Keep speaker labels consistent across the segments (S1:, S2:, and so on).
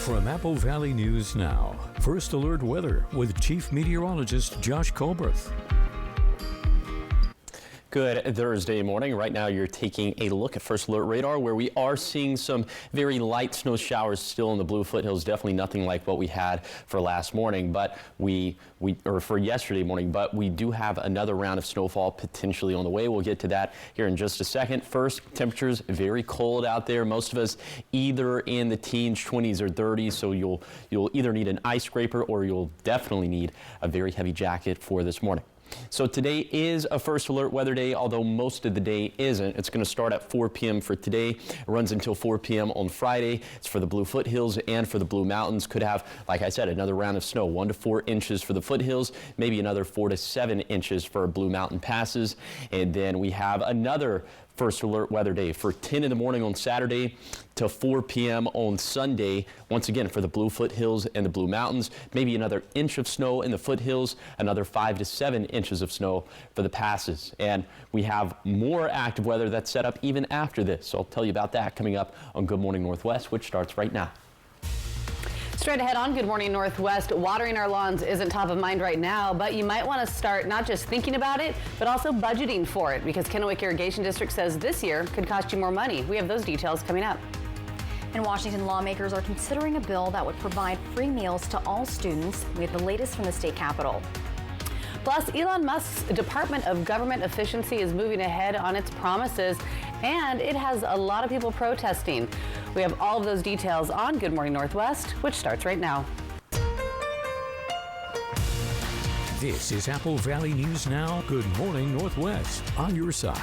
S1: From Apple Valley News Now, First Alert Weather with Chief Meteorologist Josh Colbreth.
S2: Good Thursday morning. Right now you're taking a look at First Alert Radar, where we are seeing some very light snow showers still in the Blue Foothills. Definitely nothing like what we had for last morning, but or for yesterday morning, but we do have another round of snowfall potentially on the way. We'll get to that here in just a second. First, temperatures very cold out there. Most of us either in the teens, 20s or 30s, so you'll either need an ice scraper or you'll definitely need a very heavy jacket for this morning. So today is a First Alert weather day, although most of the day isn't. It's going to start at 4 p.m. for today. It runs until 4 p.m. on Friday. It's for the Blue Foothills and for the Blue Mountains. Could have, like I said, another round of snow, 1 to 4 inches for the foothills, maybe another 4 to 7 inches for Blue Mountain passes. And then we have another First Alert weather day for 10 in the morning on Saturday to 4 p.m. on Sunday. Once again, for the Blue Foothills and the Blue Mountains, maybe another inch of snow in the foothills, another 5 to 7 inches of snow for the passes. And we have more active weather that's set up even after this. So I'll tell you about that coming up on Good Morning Northwest, which starts right now.
S3: Straight ahead on Good Morning Northwest, watering our lawns isn't top of mind right now, but you might want to start not just thinking about it, but also budgeting for it, because Kennewick Irrigation District says this year could cost you more money. We have those details coming up.
S4: In Washington, lawmakers are considering a bill that would provide free meals to all students. We have the latest from the state capitol.
S3: Plus, Elon Musk's Department of Government Efficiency is moving ahead on its promises, and it has a lot of people protesting. We have all of those details on Good Morning Northwest, which starts right now.
S1: This is Apple Valley News Now. Good Morning Northwest, on your side.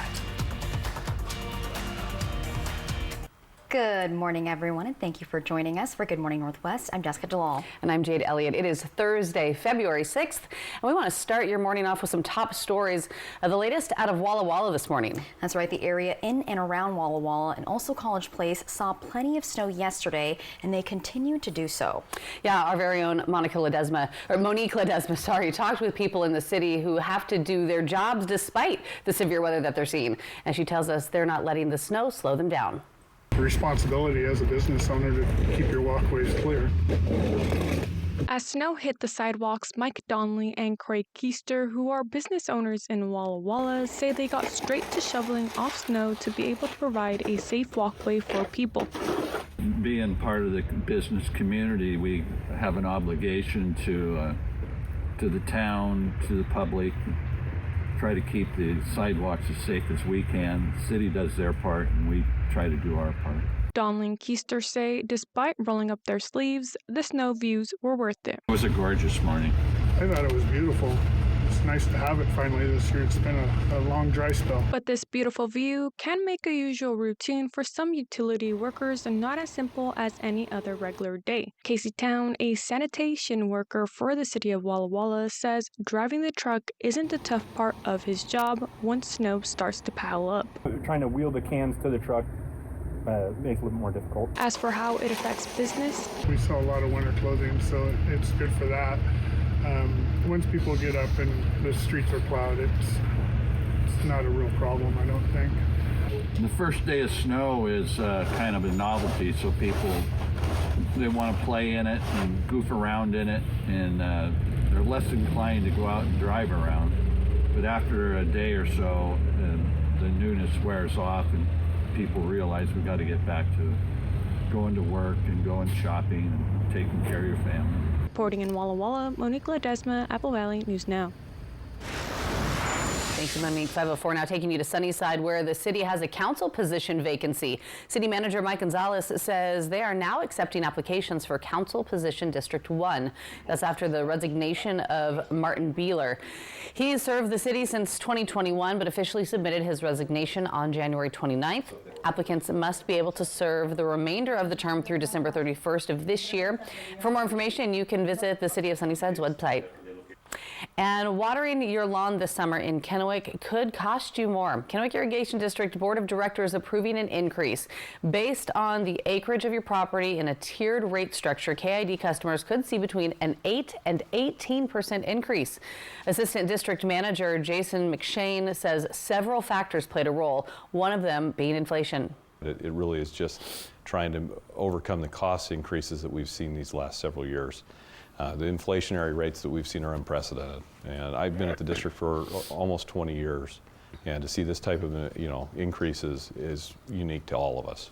S4: Good morning, everyone, and thank you for joining us for Good Morning Northwest. I'm Jessica Jalal.
S3: And I'm Jade Elliott. It is Thursday, February 6th, and we want to start your morning off with some top stories of the latest out of Walla Walla this morning.
S4: That's right. The area in and around Walla Walla and also College Place saw plenty of snow yesterday, and they continue to do so.
S3: Yeah, our very own Monique Ledesma, talked with people in the city who have to do their jobs despite the severe weather that they're seeing. And she tells us they're not letting the snow slow them down.
S5: The responsibility as a business owner to keep your walkways clear.
S6: As snow hit the sidewalks, Mike Donnelly and Craig Keister, who are business owners in Walla Walla, say they got straight to shoveling off snow to be able to provide a safe walkway for people.
S7: Being part of the business community, we have an obligation to the town, to the public, try to keep the sidewalks as safe as we can. The city does their part, and we try to do our part.
S6: Donnelly and Keister say despite rolling up their sleeves, the snow views were worth it.
S7: It was a gorgeous morning.
S5: I thought it was beautiful. It's nice to have it finally this year. It's been a long dry spell.
S6: But this beautiful view can make a usual routine for some utility workers and not as simple as any other regular day. Casey Town, a sanitation worker for the city of Walla Walla, says driving the truck isn't the tough part of his job once snow starts to pile up.
S8: Trying to wheel the cans to the truck makes it a little more difficult.
S6: As for how it affects business,
S5: we sell a lot of winter clothing, so it's good for that. Once people get up and the streets are plowed, it's not a real problem, I don't think.
S7: The first day of snow is kind of a novelty, so people, they want to play in it and goof around in it, and they're less inclined to go out and drive around. But after a day or so, the newness wears off and people realize we got to get back to going to work and going shopping and taking care of your family.
S6: Reporting in Walla Walla, Monique Ledesma, Apple Valley News Now.
S3: Thanks, Monique. 504 now taking you to Sunnyside, where the city has a council position vacancy. City Manager Mike Gonzalez says they are now accepting applications for council position District 1. That's after the resignation of Martin Beeler. He served the city since 2021, but officially submitted his resignation on January 29th. Applicants must be able to serve the remainder of the term through December 31st of this year. For more information, you can visit the City of Sunnyside's website. And watering your lawn this summer in Kennewick could cost you more. Kennewick Irrigation District Board of Directors approving an increase. Based on the acreage of your property in a tiered rate structure, KID customers could see between an 8 and 18% increase. Assistant District Manager Jason McShane says several factors played a role, one of them being inflation.
S9: It really is just trying to overcome the cost increases that we've seen these last several years. The inflationary rates that we've seen are unprecedented, and I've been at the district for almost 20 years, and to see this type of increases is unique to all of us.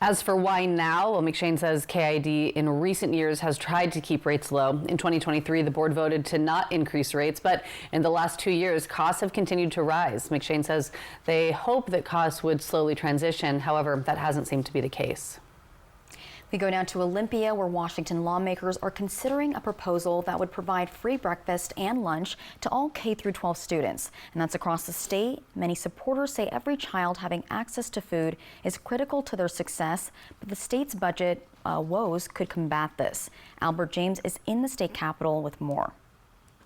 S3: As for why now, well, McShane says KID in recent years has tried to keep rates low. In 2023, the board voted to not increase rates, but in the last 2 years, costs have continued to rise. McShane says they hope that costs would slowly transition. However, that hasn't seemed to be the case.
S4: We go down to Olympia, where Washington lawmakers are considering a proposal that would provide free breakfast and lunch to all K-12 students. And that's across the state. Many supporters say every child having access to food is critical to their success, but the state's budget woes could combat this. Albert James is in the state capitol with more.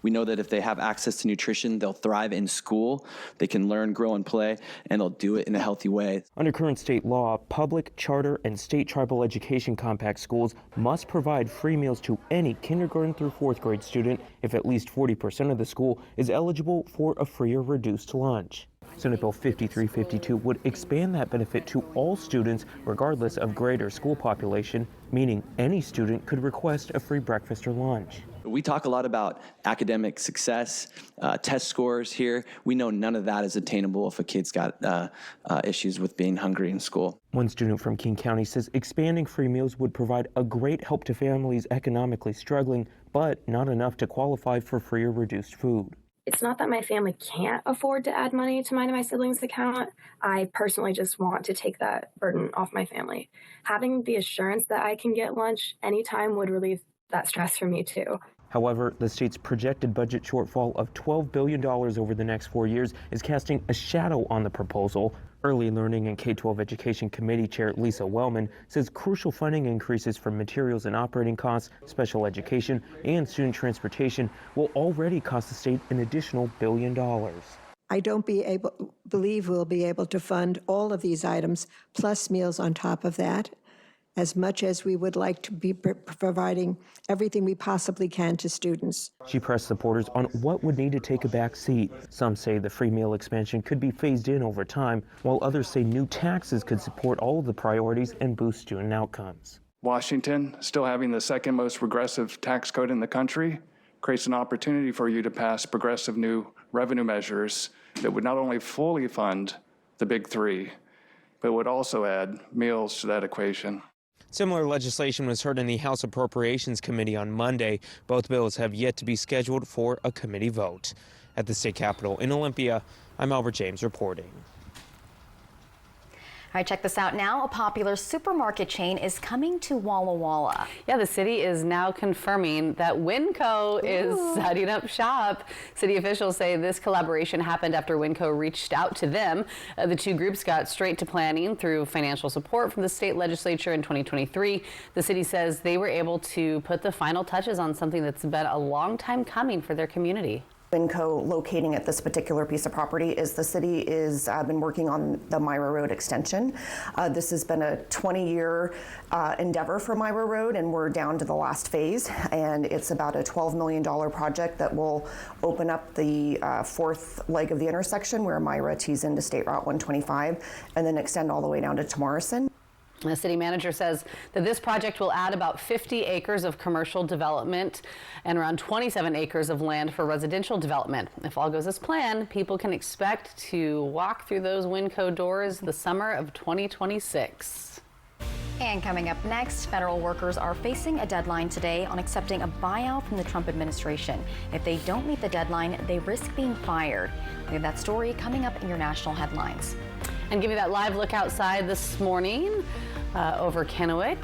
S10: We know that if they have access to nutrition, they'll thrive in school, they can learn, grow, and play, and they'll do it in a healthy way.
S11: Under current state law, public, charter, and state tribal education compact schools must provide free meals to any kindergarten through 4th grade student if at least 40% of the school is eligible for a free or reduced lunch. Senate Bill 5352 would expand that benefit to all students regardless of grade or school population, meaning any student could request a free breakfast or lunch.
S10: We talk a lot about academic success, test scores here. We know none of that is attainable if a kid's got issues with being hungry in school.
S11: One student from King County says expanding free meals would provide a great help to families economically struggling, but not enough to qualify for free or reduced food.
S12: It's not that my family can't afford to add money to mine and my siblings' account. I personally just want to take that burden off my family. Having the assurance that I can get lunch anytime would relieve that stress for me too.
S11: However, the state's projected budget shortfall of $12 billion over the next 4 years is casting a shadow on the proposal. Early Learning and K-12 Education Committee Chair Lisa Wellman says crucial funding increases for materials and operating costs, special education, and student transportation will already cost the state an additional $1 billion.
S13: I don't believe we'll be able to fund all of these items, plus meals on top of that, as much as we would like to be providing everything we possibly can to students.
S11: She pressed supporters on what would need to take a back seat. Some say the free meal expansion could be phased in over time, while others say new taxes could support all of the priorities and boost student outcomes.
S14: Washington, still having the second most regressive tax code in the country, creates an opportunity for you to pass progressive new revenue measures that would not only fully fund the big three, but would also add meals to that equation.
S11: Similar legislation was heard in the House Appropriations Committee on Monday. Both bills have yet to be scheduled for a committee vote. At the state capitol in Olympia, I'm Albert James reporting.
S4: All right, check this out now. A popular supermarket chain is coming to Walla Walla.
S3: Yeah, the city is now confirming that Winco is setting up shop. City officials say this collaboration happened after Winco reached out to them. The two groups got straight to planning through financial support from the state legislature in 2023. The city says they were able to put the final touches on something that's been a long time coming for their community.
S15: Winco locating at this particular piece of property is the city is been working on the Myra Road extension. This has been a 20-year endeavor for Myra Road, and we're down to the last phase, and it's about a $12 million project that will open up the fourth leg of the intersection where Myra tees into State Route 125 and then extend all the way down to Morrison.
S3: The city manager says that this project will add about 50 acres of commercial development and around 27 acres of land for residential development. If all goes as planned, people can expect to walk through those Winco doors the summer of 2026.
S4: And coming up next, federal workers are facing a deadline today on accepting a buyout from the Trump administration. If they don't meet the deadline, they risk being fired. We have that story coming up in your national headlines.
S3: And give you that live look outside this morning over Kennewick.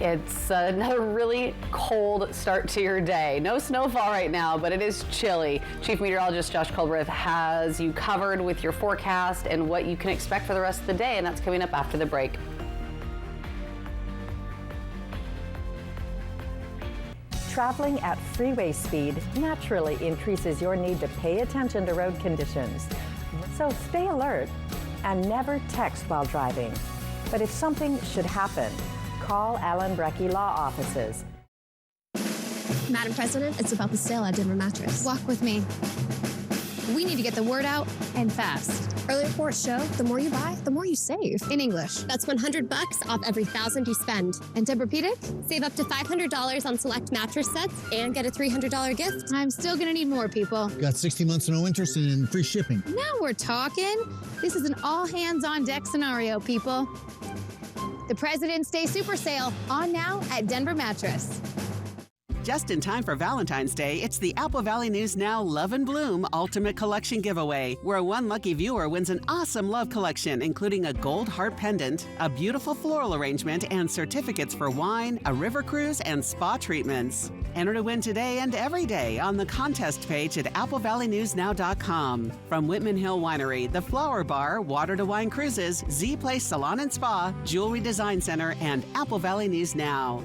S3: It's another really cold start to your day. No snowfall right now, but it is chilly. Chief Meteorologist Josh Culbreth has you covered with your forecast and what you can expect for the rest of the day, and that's coming up after the break.
S16: Traveling at freeway speed naturally increases your need to pay attention to road conditions. So stay alert and never text while driving. But if something should happen, call Allen Brecky Law Offices.
S17: Madam President, it's about the sale at Denver Mattress. Walk with me. We need to get the word out and fast.
S18: Early reports show the more you buy, the more you save.
S17: In English.
S18: That's $100 off every $1,000 you spend.
S17: And Tempur-Pedic?
S18: Save up to $500 on select mattress sets and get a $300 gift.
S17: I'm still gonna need more, people.
S19: Got 60 months no interest and free shipping.
S17: Now we're talking. This is an all-hands-on-deck scenario, people. The President's Day Super Sale, on now at Denver Mattress.
S20: Just in time for Valentine's Day, it's the Apple Valley News Now Love and Bloom Ultimate Collection Giveaway, where one lucky viewer wins an awesome love collection, including a gold heart pendant, a beautiful floral arrangement, and certificates for wine, a river cruise, and spa treatments. Enter to win today and every day on the contest page at applevalleyNewsNow.com. From Whitman Hill Winery, the Flower Bar, Water to Wine Cruises, Z Place Salon and Spa, Jewelry Design Center, and Apple Valley News Now.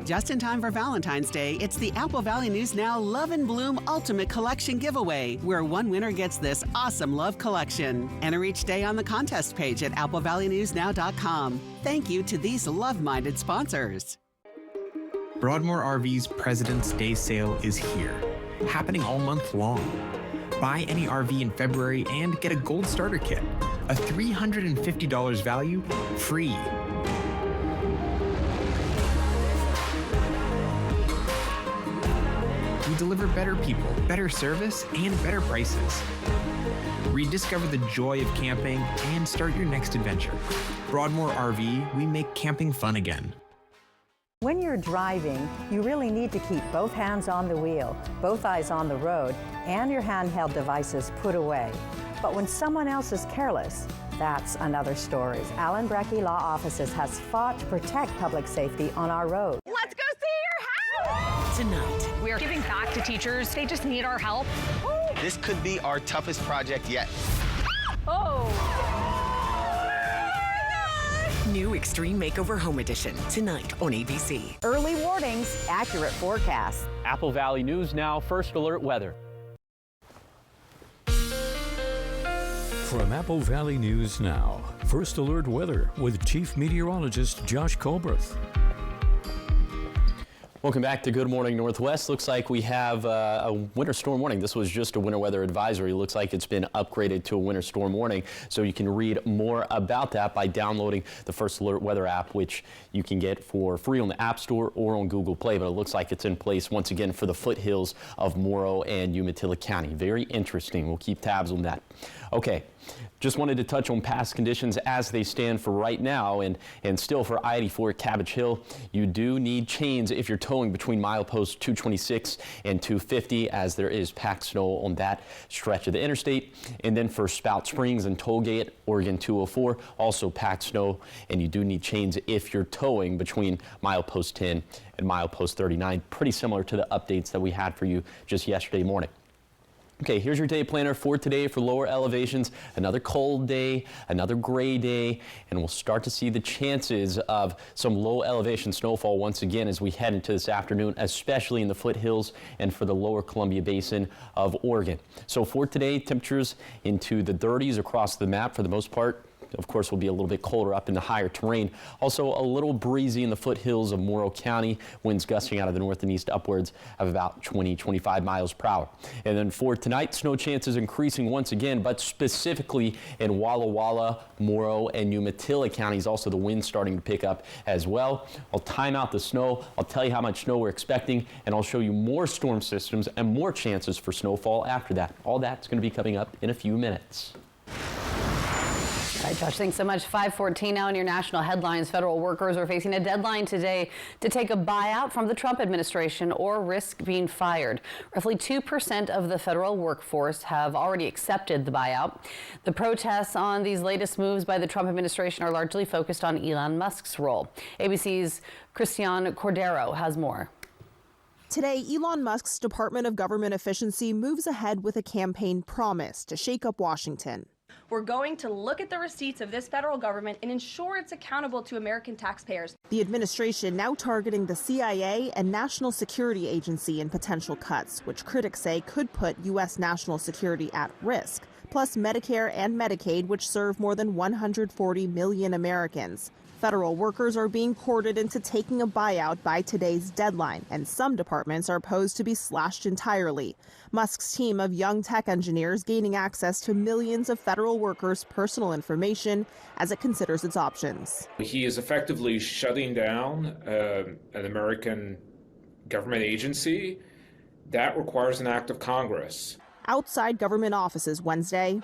S20: Just in time for Valentine's Day, it's the Apple Valley News Now Love and Bloom Ultimate Collection Giveaway, where one winner gets this awesome love collection. Enter each day on the contest page at applevalleyNewsNow.com. Thank you to these love-minded sponsors.
S21: Broadmoor RV's President's Day sale is here, happening all month long. Buy any RV in February and get a gold starter kit, a $350 value, free. We deliver better people, better service, and better prices. Rediscover the joy of camping and start your next adventure. Broadmoor RV, we make camping fun again.
S16: When you're driving, you really need to keep both hands on the wheel, both eyes on the road, and your handheld devices put away. But when someone else is careless, that's another story. Allen Brecky Law Offices has fought to protect public safety on our roads.
S22: Let's go see your house!
S23: Tonight,
S22: We are giving back to teachers. They just need our help.
S23: this could be our toughest project yet.
S22: Oh!
S23: New Extreme Makeover Home Edition, tonight on ABC.
S16: Early warnings, accurate forecasts.
S2: Apple Valley News Now, First Alert Weather.
S1: From Apple Valley News Now, First Alert Weather with Chief Meteorologist Josh Colbreth.
S2: Welcome back to Good Morning Northwest. Looks like we have a winter storm warning. This was just a winter weather advisory. Looks like it's been upgraded to a winter storm warning. So you can read more about that by downloading the First Alert Weather app, which you can get for free on the App Store or on Google Play. But it looks like it's in place once again for the foothills of Morrow and Umatilla County. Very interesting. We'll keep tabs on that. Okay. Just wanted to touch on past conditions as they stand for right now, and still for I-84 Cabbage Hill, you do need chains if you're towing between milepost 226 and 250, as there is packed snow on that stretch of the interstate. And then for Spout Springs and Tollgate, Oregon 204, also packed snow, and you do need chains if you're towing between milepost 10 and milepost 39. Pretty similar to the updates that we had for you just yesterday morning. Okay, here's your day planner for today for lower elevations. Another cold day, another gray day, and we'll start to see the chances of some low elevation snowfall once again as we head into this afternoon, especially in the foothills and for the lower Columbia Basin of Oregon. So for today, temperatures into the 30s across the map for the most part. Of course, will be a little bit colder up in the higher terrain. Also a little breezy in the foothills of Morrow County. Winds gusting out of the north and east upwards of about 20-25 miles per hour. And then for tonight, snow chances increasing once again, but specifically in Walla Walla, Morrow, and Umatilla counties. Also the wind starting to pick up as well. I'll time out the snow. I'll tell you how much snow we're expecting, and I'll show you more storm systems and more chances for snowfall after that. All that's going to be coming up in a few minutes.
S3: All right, Josh, thanks so much. 5:14 now in your national headlines. Federal workers are facing a deadline today to take a buyout from the Trump administration or risk being fired. Roughly 2% of the federal workforce have already accepted the buyout. The protests on these latest moves by the Trump administration are largely focused on Elon Musk's role. ABC's Christian Cordero has more.
S24: Today, Elon Musk's Department of Government Efficiency moves ahead with a campaign promise to shake up Washington.
S25: We're going to look at the receipts of this federal government and ensure it's accountable to American taxpayers.
S24: The administration now targeting the CIA and National Security Agency in potential cuts, which critics say could put U.S. national security at risk, plus Medicare and Medicaid, which serve more than 140 million Americans. Federal workers are being courted into taking a buyout by today's deadline, and some departments are posed to be slashed entirely. Musk's team of young tech engineers gaining access to millions of federal workers' personal information as it considers its options.
S5: He is effectively shutting down an American government agency. That requires an act of Congress.
S24: Outside government offices Wednesday,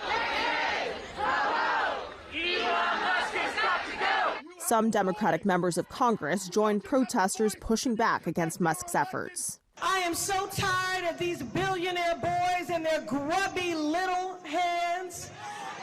S24: some Democratic members of Congress joined protesters pushing back against Musk's efforts.
S6: I am so tired of these billionaire boys and their grubby little hands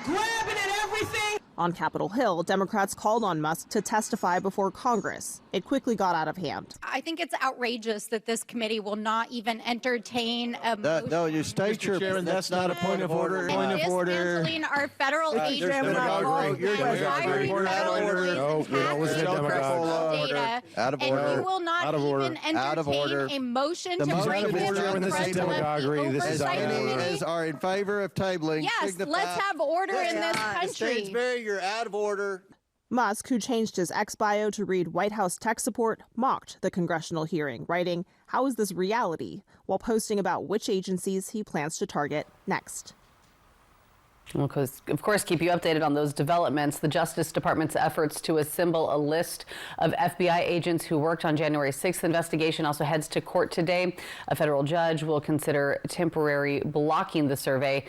S6: grabbing at everything.
S24: On Capitol Hill, Democrats called on Musk to testify before Congress. It quickly got out of hand.
S7: I think it's outrageous that this committee will not even entertain a motion.
S8: No, you state your...
S9: Chairman, that's not a point of order.
S7: Point of order. Dismantling our federal agencies.
S8: You're out of order.
S7: No, we don't listen to demagogues.
S8: Out of order.
S7: And you will not even entertain a motion to bring this to the president.
S8: This is as are in favor of tabling.
S7: Yes, let's have order in this country.
S8: You're out of order.
S24: Musk, who changed his X bio to read White House tech support, mocked the congressional hearing, writing, "How is this reality?" while posting about which agencies he plans to target next.
S3: We'll, of course, keep you updated on those developments. The Justice Department's efforts to assemble a list of FBI agents who worked on January 6th investigation also heads to court today. A federal judge will consider temporary blocking the survey,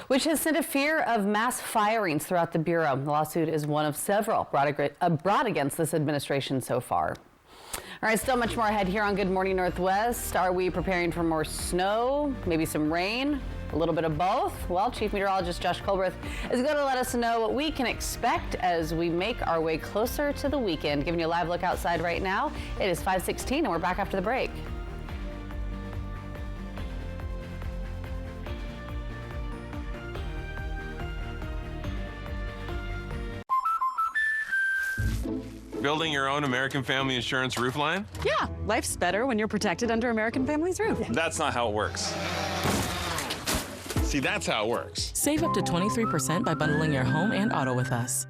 S3: which has sent a fear of mass firings throughout the Bureau. The lawsuit is one of several brought against this administration so far. All right, still much more ahead here on Good Morning Northwest. Are we preparing for more snow, maybe some rain, a little bit of both? Well, Chief Meteorologist Josh Colbreth is going to let us know what we can expect as we make our way closer to the weekend. Giving you a live look outside right now. It is 5:16 and we're back after the break.
S26: Building your own American Family Insurance roof line?
S27: Yeah, life's better when you're protected under American Family's roof.
S26: That's not how it works. See, that's how it works.
S28: Save up to 23% by bundling your home and auto with us.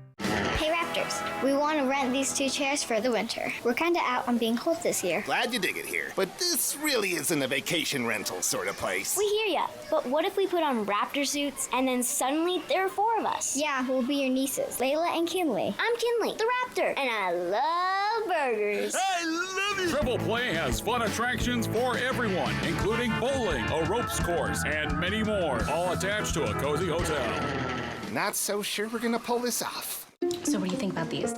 S29: Hey Raptors, we want to rent these 2 chairs for the winter. We're kind of out on being cold this year.
S30: Glad you dig it here, but this really isn't a vacation rental sort of place.
S29: We hear ya, but what if we put on Raptor suits and then suddenly there are 4 of us? Yeah, we'll be your nieces, Layla and Kinley. I'm Kinley, the Raptor, and I love burgers.
S30: I love it!
S31: Triple Play has fun attractions for everyone, including bowling, a ropes course, and many more, all attached to a cozy hotel.
S30: Not so sure we're gonna pull this off.
S32: So what do you think about these?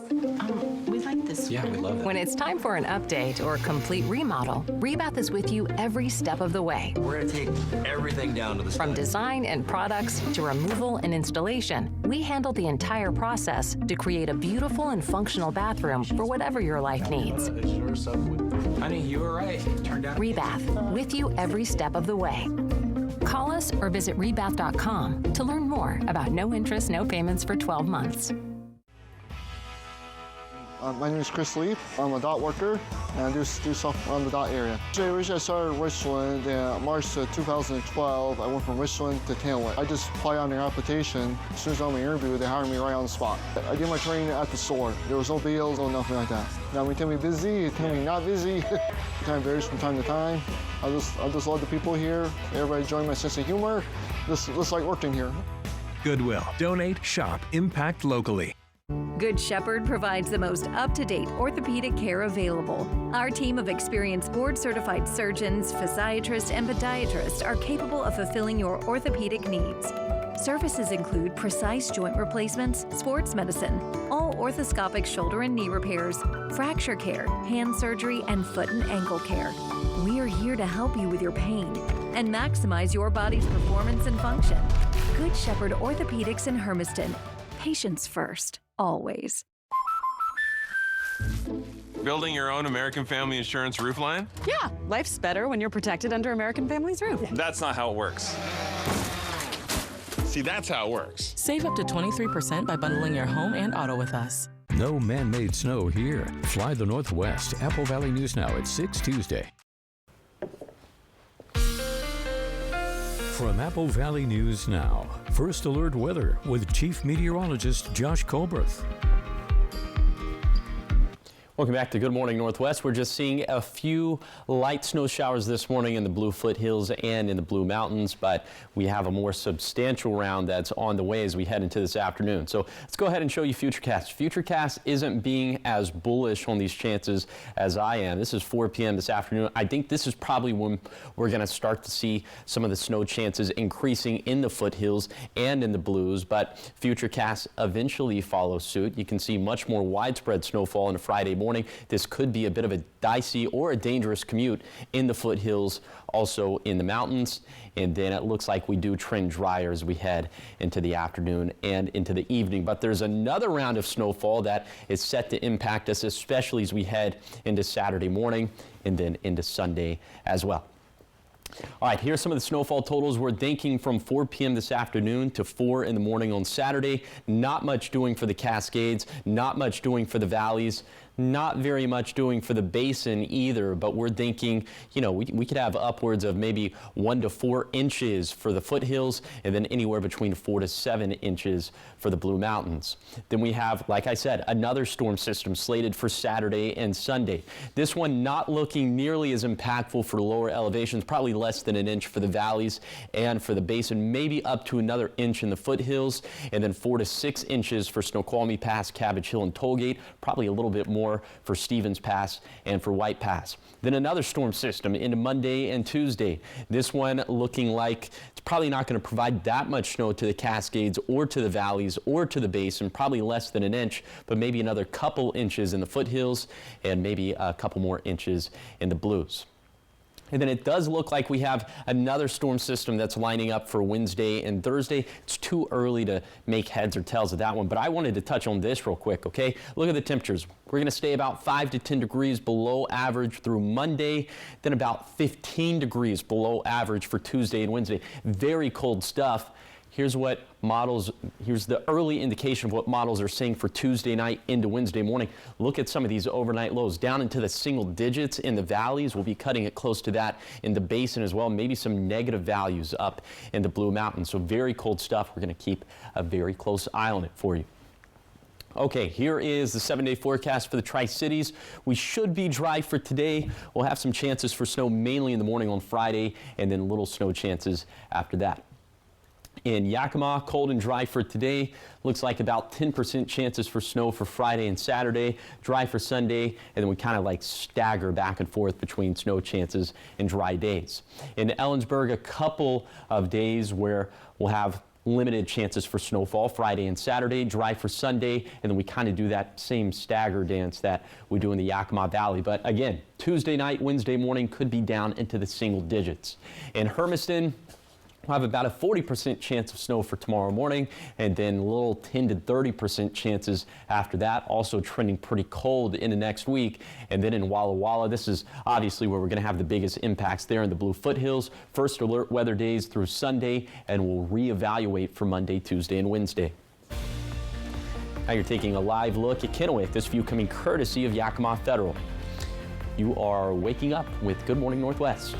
S32: We like this.
S26: Yeah, we love that.
S33: When it's time for an update or complete remodel, Rebath is with you every step of the way.
S26: We're gonna take everything down to the
S33: From design and products to removal and installation, we handle the entire process to create a beautiful and functional bathroom for whatever your life needs.
S26: Honey, you were right. Turned out.
S33: Rebath, with you every step of the way. Call us or visit rebath.com to learn more about no interest, no payments for 12 months.
S34: My name is Chris Leaf. I'm a dot worker, and I do stuff on the dot area. Originally, I started at Richland in March 2012. I went from Richland to Tamlet. I just applied on their application. As soon as I'm in the interview, they hired me right on the spot. I did my training at the store. There was no bills or nothing like that. Now, when you tell me busy, you tell me not busy. It kind of varies from time to time. I just love the people here. Everybody enjoying my sense of humor. Just like working here.
S35: Goodwill. Donate, shop, impact locally.
S36: Good Shepherd provides the most up-to-date orthopedic care available. Our team of experienced board-certified surgeons, physiatrists, and podiatrists are capable of fulfilling your orthopedic needs. Services include precise joint replacements, sports medicine, all orthoscopic shoulder and knee repairs, fracture care, hand surgery, and foot and ankle care. We are here to help you with your pain and maximize your body's performance and function. Good Shepherd Orthopedics in Hermiston. Patients first, always.
S26: Building your own American Family Insurance roof line?
S27: Yeah, life's better when you're protected under American Family's roof.
S26: That's not how it works. See, that's how it works.
S28: Save up to 23% by bundling your home and auto with us.
S1: No man-made snow here. Fly the Northwest. Apple Valley News Now at 6 Tuesday. From Apple Valley News Now, First Alert Weather with Chief Meteorologist Josh Colbert.
S2: Welcome back to Good Morning Northwest. We're just seeing a few light snow showers this morning in the Blue Foothills and in the Blue Mountains, but we have a more substantial round that's on the way as we head into this afternoon. So let's go ahead and show you Futurecast. Futurecast isn't being as bullish on these chances as I am. This is 4 p.m. this afternoon. I think this is probably when we're going to start to see some of the snow chances increasing in the foothills and in the Blues, but Futurecast eventually follows suit. You can see much more widespread snowfall on a Friday morning. This could be a bit of a dicey or a dangerous commute in the foothills, also in the mountains. And then it looks like we do trend drier as we head into the afternoon and into the evening. But there's another round of snowfall that is set to impact us, especially as we head into Saturday morning and then into Sunday as well. All right, here's some of the snowfall totals. We're thinking from 4 p.m. this afternoon to 4 in the morning on Saturday. Not much doing for the Cascades, not much doing for the valleys, not very much doing for the basin either, but we're thinking, you know, we could have upwards of maybe 1 to 4 inches for the foothills and then anywhere between 4 to 7 inches for the Blue Mountains. Then we have, like I said, another storm system slated for Saturday and Sunday. This one not looking nearly as impactful for lower elevations, probably less than an inch for the valleys and for the basin, maybe up to another inch in the foothills, and then 4 to 6 inches for Snoqualmie Pass, Cabbage Hill, and Tollgate, probably a little bit more for Stevens Pass and for White Pass. Then another storm system into Monday and Tuesday. This one looking like it's probably not going to provide that much snow to the Cascades or to the valleys or to the basin, probably less than an inch, but maybe another couple inches in the foothills and maybe a couple more inches in the Blues. And then it does look like we have another storm system that's lining up for Wednesday and Thursday. It's too early to make heads or tails of that one, but I wanted to touch on this real quick, okay? Look at the temperatures. We're going to stay about 5 to 10 degrees below average through Monday, then about 15 degrees below average for Tuesday and Wednesday. Very cold stuff. Here's the early indication of what models are saying for Tuesday night into Wednesday morning. Look at some of these overnight lows down into the single digits in the valleys. We'll be cutting it close to that in the basin as well. Maybe some negative values up in the Blue Mountains. So very cold stuff. We're going to keep a very close eye on it for you. Okay, here is the 7-day forecast for the Tri-Cities. We should be dry for today. We'll have some chances for snow mainly in the morning on Friday and then little snow chances after that. In Yakima, cold and dry for today. Looks like about 10% chances for snow for Friday and Saturday, dry for Sunday, and then we kind of like stagger back and forth between snow chances and dry days. In Ellensburg, a couple of days where we'll have limited chances for snowfall Friday and Saturday, dry for Sunday, and then we kind of do that same stagger dance that we do in the Yakima Valley. But again, Tuesday night, Wednesday morning could be down into the single digits. In Hermiston, we'll have about a 40% chance of snow for tomorrow morning, and then a little 10 to 30% chances after that. Also trending pretty cold into next week. And then in Walla Walla, this is obviously where we're going to have the biggest impacts there in the Blue Foothills. First alert weather days through Sunday, and we'll reevaluate for Monday, Tuesday, and Wednesday. Now you're taking a live look at Kennewick. This view coming courtesy of Yakima Federal. You are waking up with Good Morning Northwest.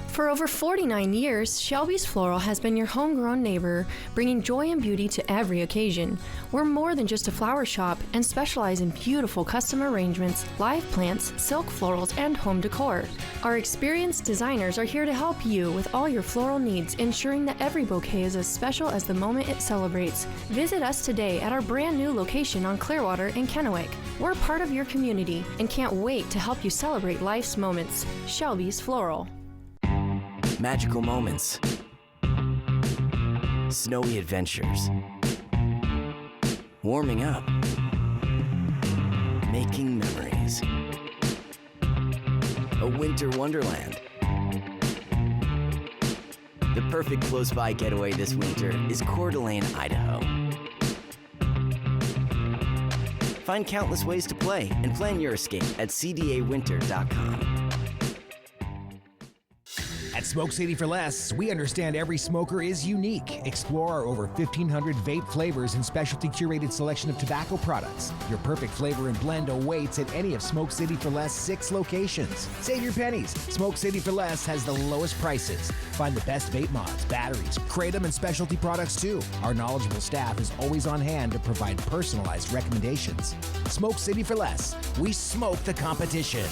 S4: For over 49 years, Shelby's Floral has been your homegrown neighbor, bringing joy and beauty to every occasion. We're more than just a flower shop and specialize in beautiful custom arrangements, live plants, silk florals, and home decor. Our experienced designers are here to help you with all your floral needs, ensuring that every bouquet is as special as the moment it celebrates. Visit us today at our brand new location on Clearwater in Kennewick. We're part of your community and can't wait to help you celebrate life's moments. Shelby's Floral.
S10: Magical moments, snowy adventures, warming up, making memories, a winter wonderland. The perfect close-by getaway this winter is Coeur d'Alene, Idaho. Find countless ways to play and plan your escape at cdawinter.com.
S11: At
S5: At Smoke City for Less, we understand every smoker is unique. Explore our over 1,500 vape flavors and specialty curated selection of tobacco products. Your perfect flavor and blend awaits at any of Smoke City for Less 6 locations. Save your pennies. Smoke City for Less has the lowest prices. Find the best vape mods, batteries, kratom, and specialty products too. Our knowledgeable staff is always on hand to provide personalized recommendations. Smoke City for Less. We smoke the competition.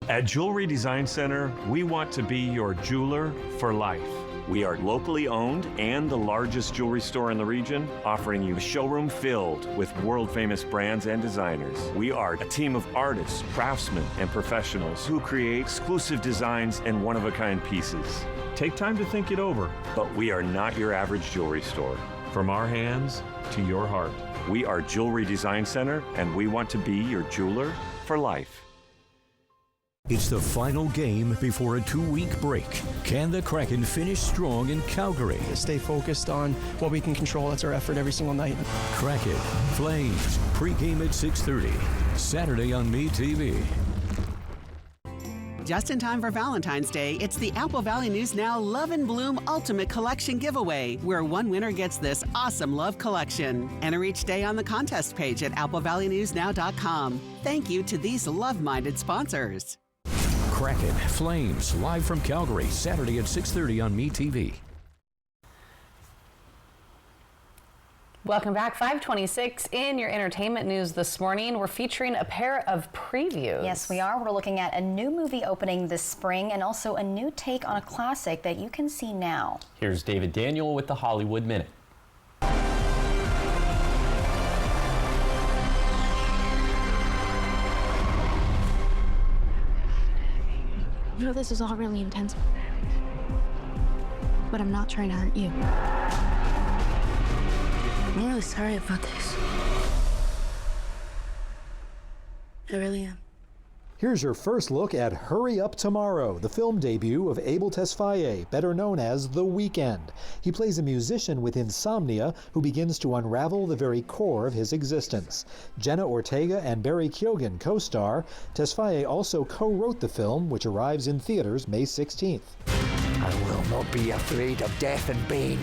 S35: At Jewelry Design Center, we want to be your jeweler for life. We are locally owned and the largest jewelry store in the region, offering you a showroom filled with world-famous brands and designers. We are a team of artists, craftsmen, and professionals who create exclusive designs and one-of-a-kind pieces. Take time to think it over, but we are not your average jewelry store. From our hands to your heart, we are Jewelry Design Center, and we want to be your jeweler for life.
S1: It's the final game before a 2-week break. Can the Kraken finish strong in Calgary?
S6: Stay focused on what we can control. That's our effort every single night.
S1: Kraken, Flames, pregame at 6:30, Saturday on MeTV.
S11: Just in time for Valentine's Day, it's the Apple Valley News Now Love and Bloom Ultimate Collection giveaway, where one winner gets this awesome love collection. Enter each day on the contest page at applevalleynewsnow.com. Thank you to these love-minded sponsors.
S1: Kraken, Flames, live from Calgary, Saturday at 6:30 on MeTV.
S3: Welcome back. 5:26 in your entertainment news this morning. We're featuring a pair of previews.
S12: Yes, we are. We're looking at a new movie opening this spring and also a new take on a classic that you can see now.
S2: Here's David Daniel with the Hollywood Minute.
S32: I know this is all really intense, but I'm not trying to hurt you. I'm really sorry about this. I really am.
S13: Here's your first look at Hurry Up Tomorrow, the film debut of Abel Tesfaye, better known as The Weeknd. He plays a musician with insomnia who begins to unravel the very core of his existence. Jenna Ortega and Barry Keoghan co-star. Tesfaye also co-wrote the film, which arrives in theaters May 16th.
S14: I will not be afraid of death and bane.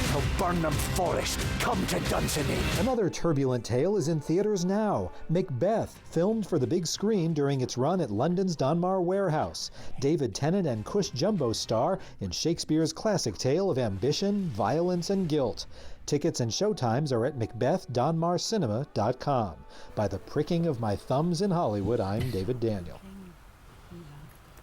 S14: From Burnham Forest, come to Dunsany.
S13: Another turbulent tale is in theaters now. Macbeth, filmed for the big screen during its run at London's Donmar Warehouse. David Tennant and Cush Jumbo star in Shakespeare's classic tale of ambition, violence, and guilt. Tickets and showtimes are at macbethdonmarcinema.com. By the pricking of my thumbs in Hollywood, I'm David Daniel.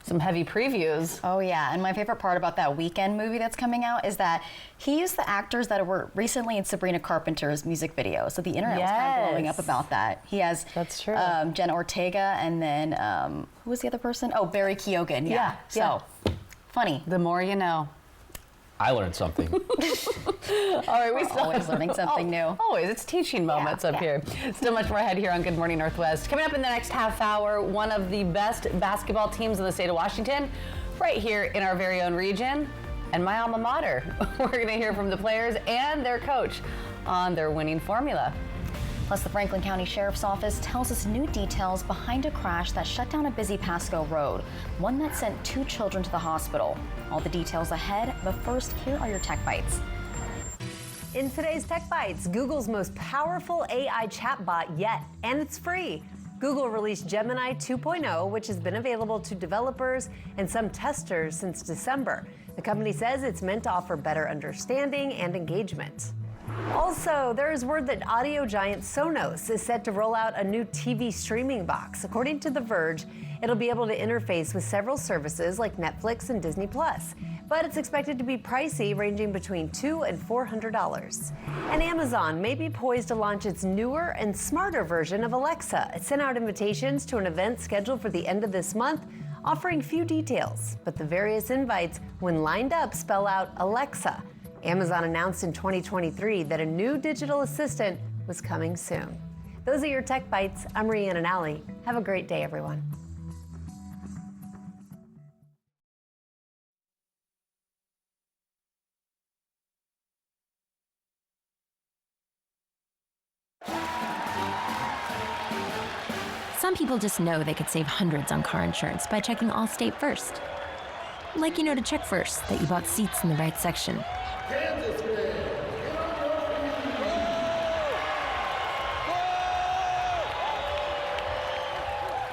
S3: Some heavy previews.
S12: Oh yeah, and my favorite part about that Weeknd movie that's coming out is that he used the actors that were recently in Sabrina Carpenter's music video. So the internet was kind of blowing up about that. He has Jenna Ortega and then who was the other person? Oh, Barry Keoghan. Yeah. So funny.
S3: The more you know.
S2: I learned something.
S3: All right,
S12: we're always learning something new.
S3: Always, it's teaching moments up here. Still much more ahead here on Good Morning Northwest. Coming up in the next half hour, one of the best basketball teams in the state of Washington, right here in our very own region, and my alma mater. We're going to hear from the players and their coach on their winning formula.
S12: Plus, the Franklin County Sheriff's Office tells us new details behind a crash that shut down a busy Pasco road, one that sent 2 children to the hospital. All the details ahead, but first, here are your Tech Bites.
S15: In today's Tech Bites, Google's most powerful AI chatbot yet, and it's free. Google released Gemini 2.0, which has been available to developers and some testers since December. The company says it's meant to offer better understanding and engagement. Also, there is word that audio giant Sonos is set to roll out a new TV streaming box. According to The Verge, it'll be able to interface with several services like Netflix and Disney+. But it's expected to be pricey, ranging between $200 and $400. And Amazon may be poised to launch its newer and smarter version of Alexa. It sent out invitations to an event scheduled for the end of this month, offering few details. But the various invites, when lined up, spell out Alexa. Amazon announced in 2023 that a new digital assistant was coming soon. Those are your Tech Bites. I'm Rhiannon Alley. Have a great day, everyone.
S7: Some people just know they could save hundreds on car insurance by checking Allstate first. Like you know to check first that you bought seats in the right section.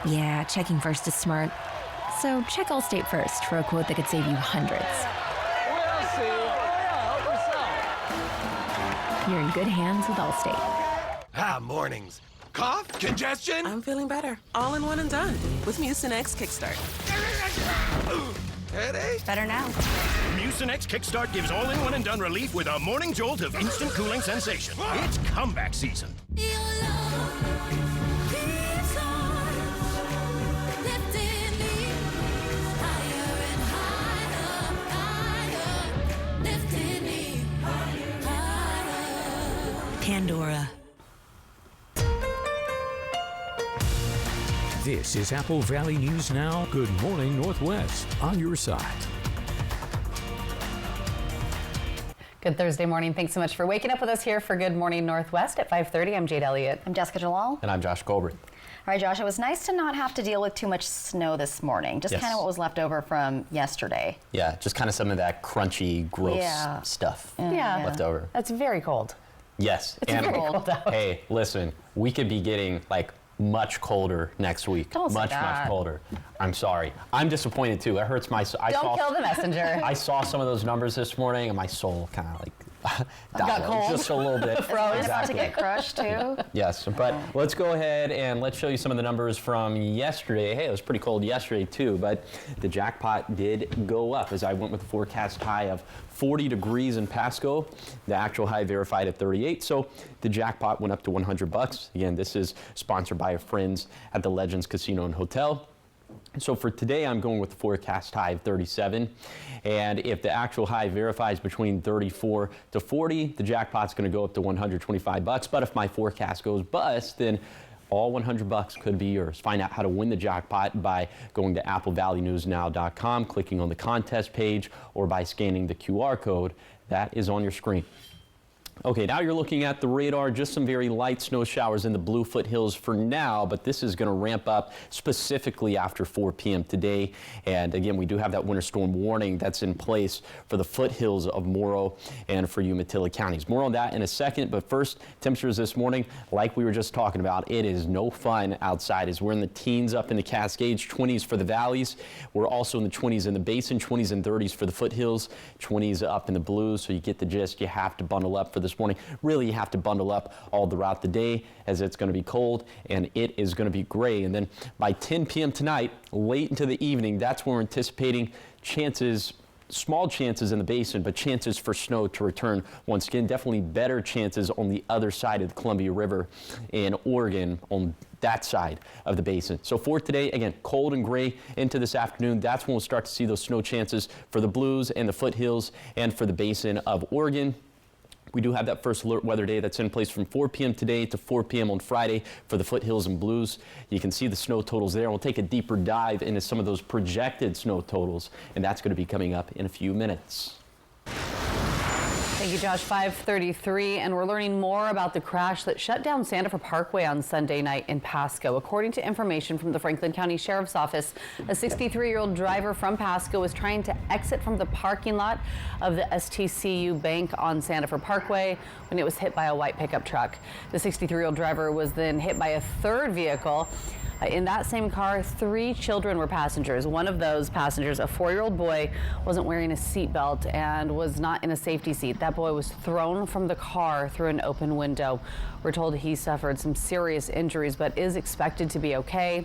S7: Yeah, checking first is smart. So check Allstate first for a quote that could save you hundreds. You're in good hands with Allstate.
S8: Mornings. Cough? Congestion?
S28: I'm feeling better. All in one and done with Mucinex Kickstart.
S8: Headache?
S32: Better now.
S8: Mucinex Kickstart gives all-in-one and done relief with a morning jolt of instant cooling sensation. It's comeback season.
S33: Pandora.
S1: This is Apple Valley News Now. Good morning, Northwest, on your side.
S3: Good Thursday morning. Thanks so much for waking up with us here for Good Morning Northwest at 5:30. I'm Jade Elliott.
S12: I'm Jessica Jalal.
S2: And I'm Josh Colbert.
S12: All right, Josh, it was nice to not have to deal with too much snow this morning. Just kind of what was left over from yesterday.
S2: Yeah, just kind of some of that crunchy, gross stuff left over.
S3: That's very cold.
S2: Yes.
S3: It's very cold out.
S2: Hey, listen, we could be getting like much colder next week.
S3: Don't say
S2: much
S3: that.
S2: colder. I'm sorry. I'm disappointed too. It hurts my soul.
S3: Don't kill the messenger.
S2: I saw some of those numbers this morning and my soul kind of like
S3: got cold.
S2: just a little bit.
S12: It's about to get crushed too.
S2: Yes, but let's go ahead and let's show you some of the numbers from yesterday. Hey, it was pretty cold yesterday too, but the jackpot did go up as I went with the forecast high of 40 degrees in Pasco. The actual high verified at 38, so the jackpot went up to $100. Again, this is sponsored by our friends at the Legends Casino and Hotel. So for today, I'm going with the forecast high of 37. And if the actual high verifies between 34 to 40, the jackpot's going to go up to $125. But if my forecast goes bust, then all $100 could be yours. Find out how to win the jackpot by going to applevalleynewsnow.com, clicking on the contest page, or by scanning the QR code that is on your screen. Okay, now you're looking at the radar, just some very light snow showers in the Blue Foothills for now, but this is going to ramp up specifically after 4 p.m. today. And again, we do have that winter storm warning that's in place for the foothills of Morrow and for Umatilla counties. More on that in a second, but first, temperatures this morning, like we were just talking about, it is no fun outside as we're in the teens up in the Cascades, 20s for the valleys. We're also in the 20s in the basin, 20s and 30s for the foothills, 20s up in the blues, so you get the gist. You have to bundle up for this morning. Really, you have to bundle up all throughout the day as it's going to be cold and it is going to be gray. And then by 10 p.m. tonight, late into the evening, that's when we're anticipating chances, small chances in the basin, but chances for snow to return once again. Definitely better chances on the other side of the Columbia River in Oregon on that side of the basin. So for today, again, cold and gray into this afternoon. That's when we'll start to see those snow chances for the blues and the foothills and for the basin of Oregon. We do have that first alert weather day that's in place from 4 p.m. today to 4 p.m. on Friday for the foothills and blues. You can see the snow totals there. We'll take a deeper dive into some of those projected snow totals, and that's going to be coming up in a few minutes.
S3: Thank you, Josh. 5:33, and we're learning more about the crash that shut down Sandifer Parkway on Sunday night in Pasco. According to information from the Franklin County Sheriff's Office, a 63-year-old driver from Pasco was trying to exit from the parking lot of the STCU Bank on Sandifer Parkway when it was hit by a white pickup truck. The 63-year-old driver was then hit by a third vehicle. In that same car, 3 children were passengers. One of those passengers, a 4-year-old boy, wasn't wearing a seatbelt and was not in a safety seat. That boy was thrown from the car through an open window. We're told he suffered some serious injuries, but is expected to be okay.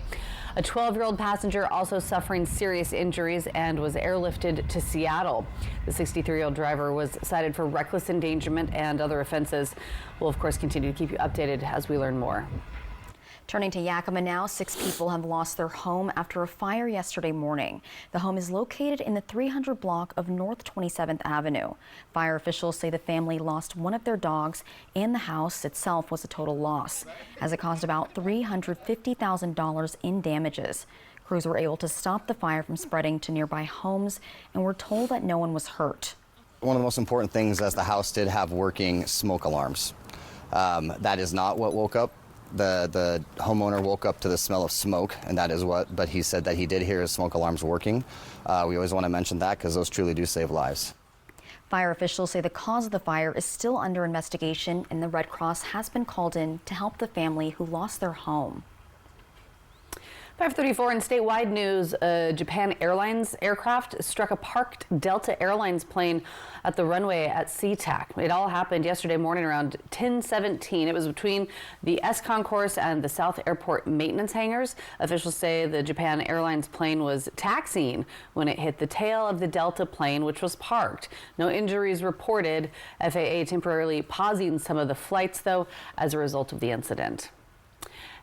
S3: A 12-year-old passenger also suffering serious injuries and was airlifted to Seattle. The 63-year-old driver was cited for reckless endangerment and other offenses. We'll, of course, continue to keep you updated as we learn more.
S12: Turning to Yakima now, 6 people have lost their home after a fire yesterday morning. The home is located in the 300 block of North 27th Avenue. Fire officials say the family lost one of their dogs and the house itself was a total loss, as it caused about $350,000 in damages. Crews were able to stop the fire from spreading to nearby homes and were told that no one was hurt.
S9: One of the most important things is the house did have working smoke alarms. That is not what woke up the homeowner woke up to the smell of smoke, and that is what, but he said that he did hear his smoke alarms working. We always want to mention that because those truly do save lives.
S12: Fire officials say the cause of the fire is still under investigation, and the Red Cross has been called in to help the family who lost their home.
S3: 5:34 in statewide news, a Japan Airlines aircraft struck a parked Delta Airlines plane at the runway at SeaTac. It all happened yesterday morning around 10:17. It was between the S Concourse and the South Airport maintenance hangars. Officials say the Japan Airlines plane was taxiing when it hit the tail of the Delta plane, which was parked. No injuries reported. FAA temporarily pausing some of the flights, though, as a result of the incident.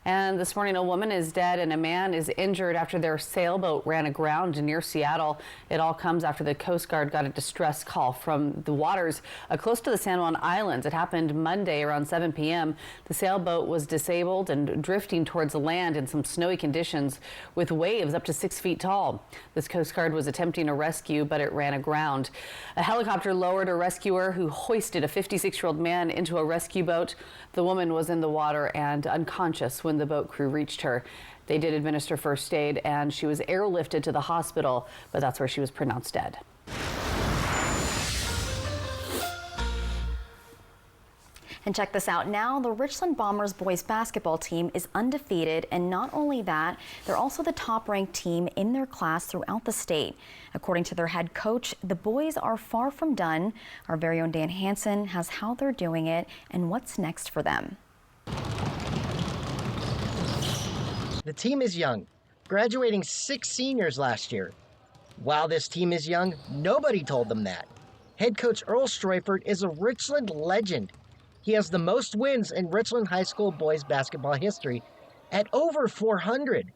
S3: And this morning, a woman is dead and a man is injured after their sailboat ran aground near Seattle. It all comes after the Coast Guard got a distress call from the waters close to the San Juan Islands. It happened Monday around 7 p.m. The sailboat was disabled and drifting towards the land in some snowy conditions with waves up to 6 feet tall. This Coast Guard was attempting a rescue, but it ran aground. A helicopter lowered a rescuer who hoisted a 56-year-old man into a rescue boat. The woman was in the water and unconscious when the boat crew reached her. They did administer first aid and she was airlifted to the hospital, but that's where she was pronounced dead.
S12: And check this out now, the Richland Bombers boys basketball team is undefeated, and not only that, they're also the top-ranked team in their class throughout the state. According to their head coach, the boys are far from done. Our very own Dan Hansen has how they're doing it and what's next for them.
S16: The team is young, graduating 6 seniors last year. While this team is young, nobody told them that. Head coach Earl Streufert is a Richland legend. He has the most wins in Richland High School boys basketball history at over 400.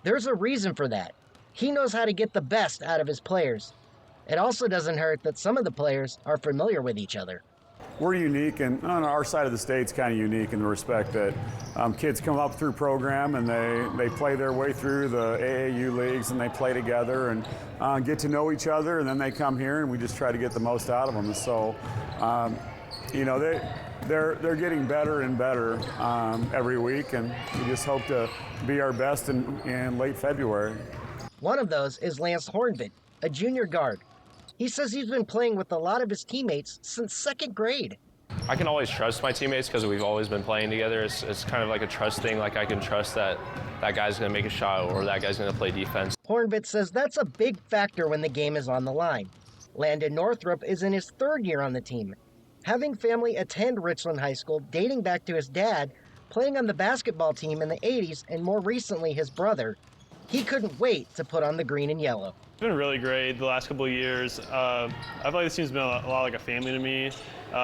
S16: There's a reason for that. He knows how to get the best out of his players. It also doesn't hurt that some of the players are familiar with each other.
S17: We're unique, and on our side of the state's kind of unique in the respect that kids come up through program and they play their way through the AAU leagues and they play together and get to know each other, and then they come here and we just try to get the most out of them. So, you know, they're getting better and better every week, and we just hope to be our best in late February.
S16: One of those is Lance Hornbit, a junior guard. He says he's been playing with a lot of his teammates since 2nd grade.
S18: I can always trust my teammates because we've always been playing together. It's kind of like a trust thing. Like I can trust that guy's going to make a shot or that guy's going to play defense.
S16: Hornbit says that's a big factor when the game is on the line. Landon Northrup is in his 3rd year on the team. Having family attend Richland High School dating back to his dad, playing on the basketball team in the 80s, and more recently his brother, he couldn't wait to put on the green and yellow.
S19: It's been really great the last couple of years. I feel like this team's been a lot like a family to me.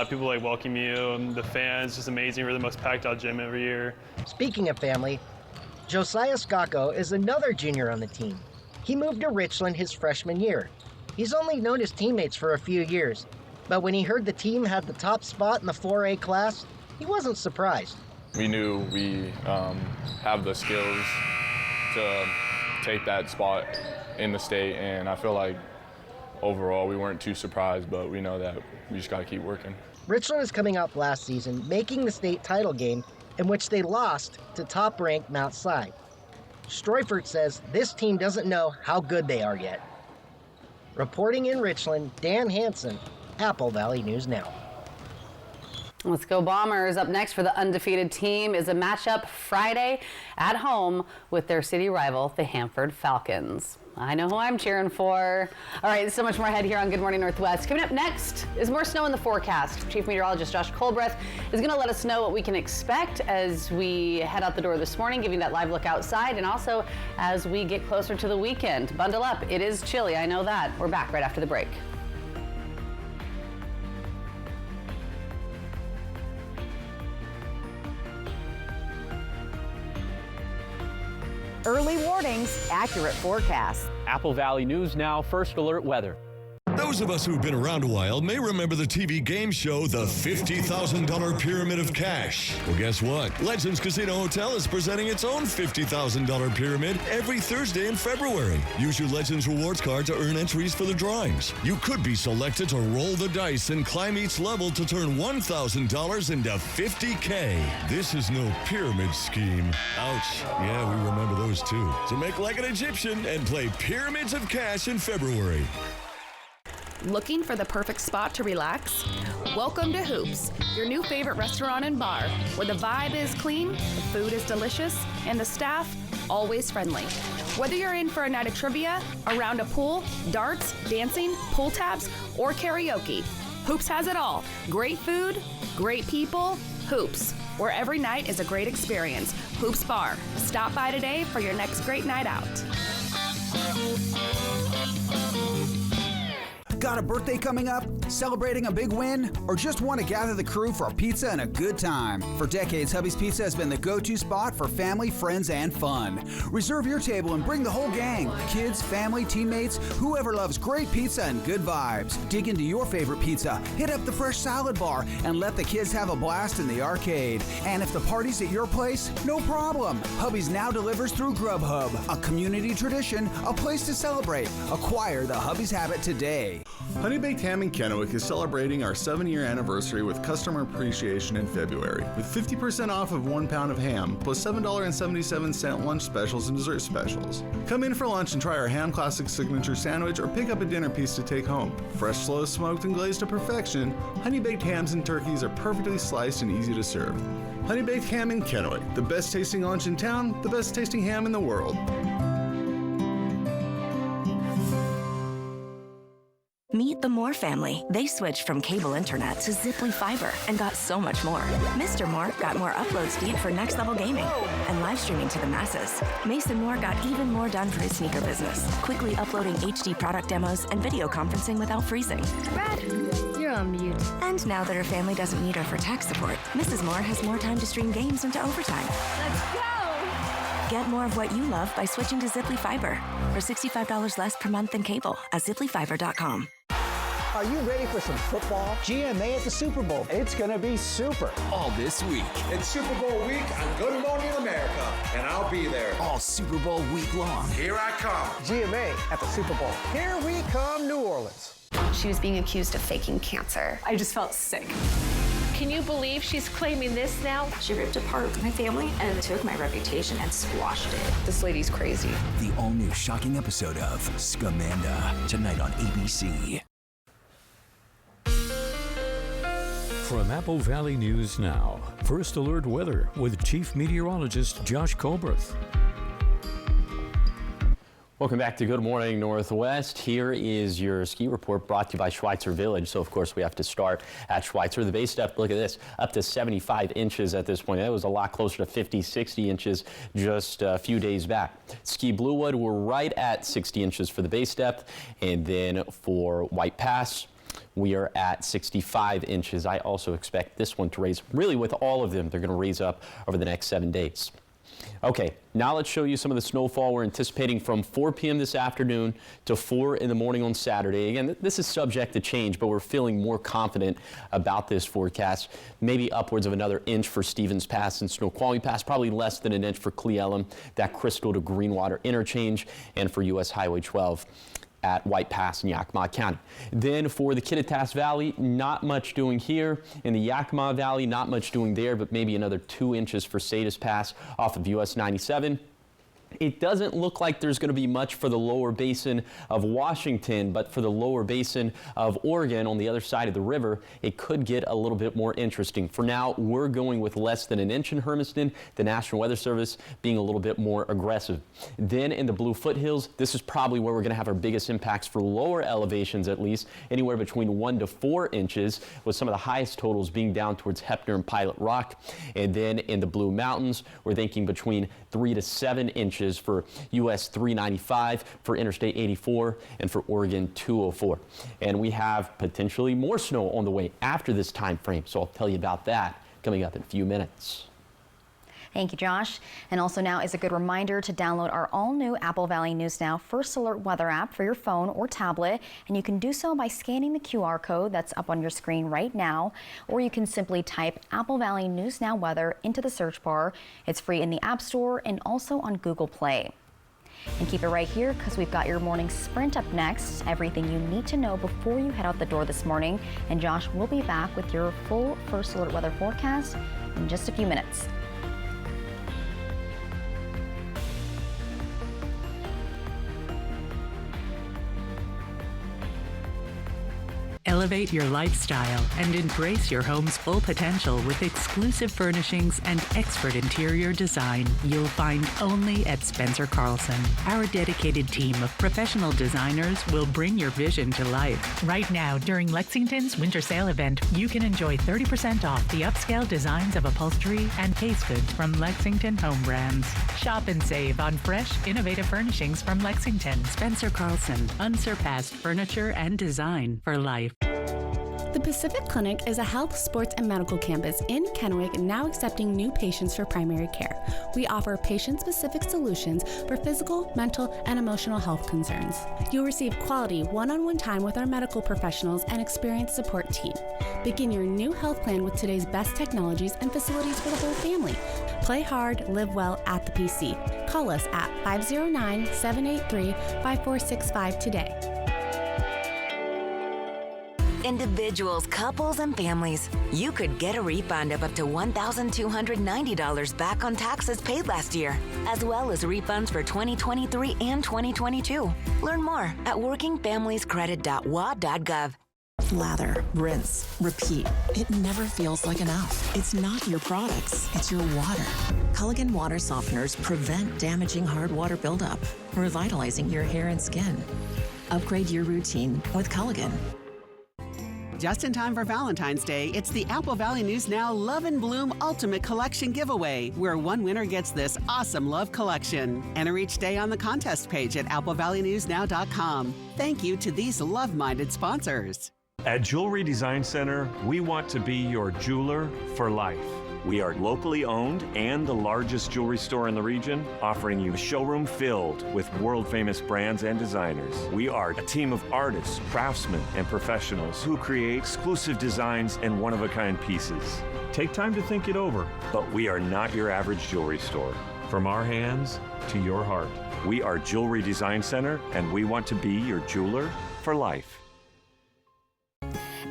S19: People like welcome you, and the fans, just amazing. We're the most packed out gym every year.
S16: Speaking of family, Josiah Skako is another junior on the team. He moved to Richland his freshman year. He's only known his teammates for a few years, but when he heard the team had the top spot in the 4A class, he wasn't surprised.
S20: We knew we have the skills to take that spot in the state, and I feel like overall we weren't too surprised, but we know that we just got to keep working.
S16: Richland is coming up last season, making the state title game in which they lost to top-ranked Mount Si. Streufert says this team doesn't know how good they are yet. Reporting in Richland, Dan Hansen, Apple Valley News Now.
S3: Let's go Bombers. Up next for the undefeated team is a matchup Friday at home with their city rival, the Hanford Falcons. I know who I'm cheering for. All right, so much more ahead here on Good Morning Northwest. Coming up next is more snow in the forecast. Chief Meteorologist Josh Colbreth is going to let us know what we can expect as we head out the door this morning, giving that live look outside, and also as we get closer to the weekend. Bundle up. It is chilly. I know that. We're back right after the break.
S21: Early warnings, accurate forecasts.
S2: Apple Valley News Now, First Alert Weather.
S4: Those of us who've been around a while may remember the TV game show, The $50,000 Pyramid of Cash. Well, guess what? Legends Casino Hotel is presenting its own $50,000 pyramid every Thursday in February. Use your Legends Rewards card to earn entries for the drawings. You could be selected to roll the dice and climb each level to turn $1,000 into $50K. This is no pyramid scheme. Ouch. Yeah, we remember those too. So make like an Egyptian and play Pyramids of Cash in February.
S5: Looking for the perfect spot to relax? Welcome to Hoops, your new favorite restaurant and bar, where the vibe is clean, the food is delicious, and the staff always friendly. Whether you're in for a night of trivia, a round of pool, darts, dancing, pull tabs, or karaoke, Hoops has it all. Great food, great people, Hoops, where every night is a great experience. Hoops Bar. Stop by today for your next great night out.
S10: Got a birthday coming up? Celebrating a big win? Or just want to gather the crew for a pizza and a good time? For decades, Hubby's Pizza has been the go-to spot for family, friends, and fun. Reserve your table and bring the whole gang. Kids, family, teammates, whoever loves great pizza and good vibes. Dig into your favorite pizza, hit up the fresh salad bar, and let the kids have a blast in the arcade. And if the party's at your place, no problem. Hubby's now delivers through Grubhub. A community tradition, a place to celebrate. Acquire the Hubby's habit today.
S21: Honey Baked Ham in Kennewick is celebrating our 7-year anniversary with customer appreciation in February, with 50% off of 1 pound of ham, plus $7.77 lunch specials and dessert specials. Come in for lunch and try our Ham Classic Signature Sandwich or pick up a dinner piece to take home. Fresh, slow smoked, and glazed to perfection, Honey Baked Hams and turkeys are perfectly sliced and easy to serve. Honey Baked Ham in Kennewick, the best tasting lunch in town, the best tasting ham in the world.
S22: Meet the Moore family. They switched from cable internet to Ziply Fiber and got so much more. Mr. Moore got more upload speed for next level gaming and live streaming to the masses. Mason Moore got even more done for his sneaker business, quickly uploading HD product demos and video conferencing without freezing.
S32: Brad, you're on mute.
S22: And now that her family doesn't need her for tech support, Mrs. Moore has more time to stream games into overtime.
S32: Let's go!
S22: Get more of what you love by switching to Ziply Fiber for $65 less per month than cable at ziplyfiber.com.
S23: Are you ready for some football? GMA at the Super Bowl. It's going to be super.
S24: All this week.
S25: It's Super Bowl week on Good Morning America, and I'll be there.
S24: All Super Bowl week long.
S25: Here I come.
S23: GMA at the Super Bowl. Here we come, New Orleans.
S26: She was being accused of faking cancer.
S15: I just felt sick. Can you believe she's claiming this now?
S26: She ripped apart my family and took my reputation and squashed it. This lady's crazy.
S24: The all-new shocking episode of Scamanda, tonight on ABC.
S1: From Apple Valley News Now, First Alert Weather with Chief Meteorologist Josh Colbert.
S2: Welcome back to Good Morning Northwest. Here is your ski report brought to you by Schweitzer Village. So, of course, we have to start at Schweitzer. The base depth, look at this, up to 75 inches at this point. That was a lot closer to 50, 60 inches just a few days back. Ski Bluewood, we're right at 60 inches for the base depth. And then for White Pass, we are at 65 inches. I also expect this one to raise, really with all of them, they're going to raise up over the next 7 days. Okay, now let's show you some of the snowfall we're anticipating from 4 p.m. this afternoon to 4 in the morning on Saturday. Again, this is subject to change, but we're feeling more confident about this forecast. Maybe upwards of another inch for Stevens Pass and Snoqualmie Pass, probably less than an inch for Cle Elum, that Crystal to Greenwater interchange, and for U.S. Highway 12. At White Pass in Yakima County. Then for the Kittitas Valley, not much doing here. In the Yakima Valley, not much doing there, but maybe another 2 inches for Sadish Pass off of US 97. It doesn't look like there's going to be much for the lower basin of Washington, but for the lower basin of Oregon on the other side of the river, it could get a little bit more interesting. For now, we're going with less than an inch in Hermiston, the National Weather Service being a little bit more aggressive. Then in the Blue Foothills, this is probably where we're going to have our biggest impacts for lower elevations, at least anywhere between 1 to 4 inches, with some of the highest totals being down towards Heppner and Pilot Rock. And then in the Blue Mountains, we're thinking between 3 to 7 inches for US 395, for Interstate 84, and for Oregon 204. And we have potentially more snow on the way after this time frame, so I'll tell you about that coming up in a few minutes.
S12: Thank you, Josh. And also now is a good reminder to download our all-new Apple Valley News Now First Alert Weather app for your phone or tablet. And you can do so by scanning the QR code that's up on your screen right now. Or you can simply type Apple Valley News Now Weather into the search bar. It's free in the App Store and also on Google Play. And keep it right here because we've got your morning sprint up next. Everything you need to know before you head out the door this morning. And Josh will be back with your full First Alert weather forecast in just a few minutes.
S6: Elevate your lifestyle and embrace your home's full potential with exclusive furnishings and expert interior design you'll find only at Spencer Carlson. Our dedicated team of professional designers will bring your vision to life. Right now, during Lexington's winter sale event, you can enjoy 30% off the upscale designs of upholstery and case goods from Lexington Home Brands. Shop and save on fresh, innovative furnishings from Lexington. Spencer Carlson, unsurpassed furniture and design for life.
S7: The Pacific Clinic is a health, sports, and medical campus in Kennewick now accepting new patients for primary care. We offer patient-specific solutions for physical, mental, and emotional health concerns. You'll receive quality one-on-one time with our medical professionals and experienced support team. Begin your new health plan with today's best technologies and facilities for the whole family. Play hard, live well at the PC. Call us at 509-783-5465 today.
S8: Individuals, couples, and families. You could get a refund of up to $1,290 back on taxes paid last year, as well as refunds for 2023 and 2022. Learn more at workingfamiliescredit.wa.gov.
S9: Lather, rinse, repeat. It never feels like enough. It's not your products, it's your water. Culligan water softeners prevent damaging hard water buildup, revitalizing your hair and skin. Upgrade your routine with Culligan.
S11: Just in time for Valentine's Day, it's the Apple Valley News Now Love and Bloom Ultimate Collection giveaway, where one winner gets this awesome love collection. Enter each day on the contest page at applevalleynewsnow.com. Thank you to these love-minded sponsors.
S13: At Jewelry Design Center, we want to be your jeweler for life. We are locally owned and the largest jewelry store in the region, offering you a showroom filled with world-famous brands and designers. We are a team of artists, craftsmen, and professionals who create exclusive designs and one-of-a-kind pieces. Take time to think it over, but we are not your average jewelry store. From our hands to your heart, we are Jewelry Design Center, and we want to be your jeweler for life.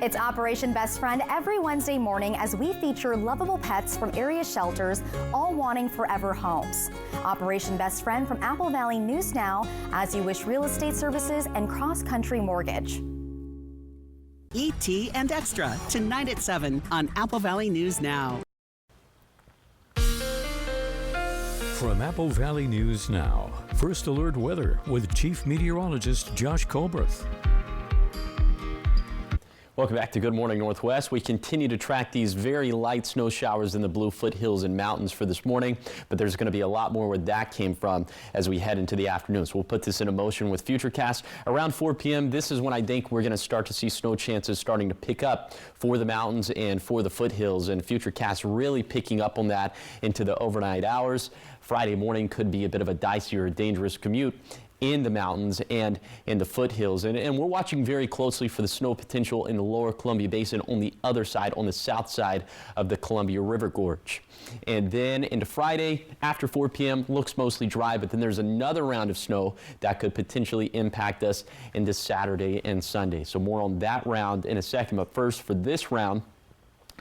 S12: It's Operation Best Friend every Wednesday morning as we feature lovable pets from area shelters, all wanting forever homes. Operation Best Friend from Apple Valley News Now, As You Wish Real Estate Services, and Cross Country Mortgage.
S11: E.T. and Extra, tonight at 7 on Apple Valley News Now.
S1: From Apple Valley News Now, First Alert Weather with Chief Meteorologist Josh Colbert.
S2: Welcome back to Good Morning Northwest. We continue to track these very light snow showers in the Blue Foothills and mountains for this morning, but there's going to be a lot more where that came from as we head into the afternoon. So we'll put this into motion with Futurecast. Around 4 p.m., this is when I think we're going to start to see snow chances starting to pick up for the mountains and for the foothills, and Futurecast really picking up on that into the overnight hours. Friday morning could be a bit of a dicey or dangerous commute in the mountains and in the foothills. And we're watching very closely for the snow potential in the lower Columbia Basin on the other side, on the south side of the Columbia River Gorge. And then into Friday, after 4 p.m., looks mostly dry, but then there's another round of snow that could potentially impact us into Saturday and Sunday. So more on that round in a second. But first, for this round,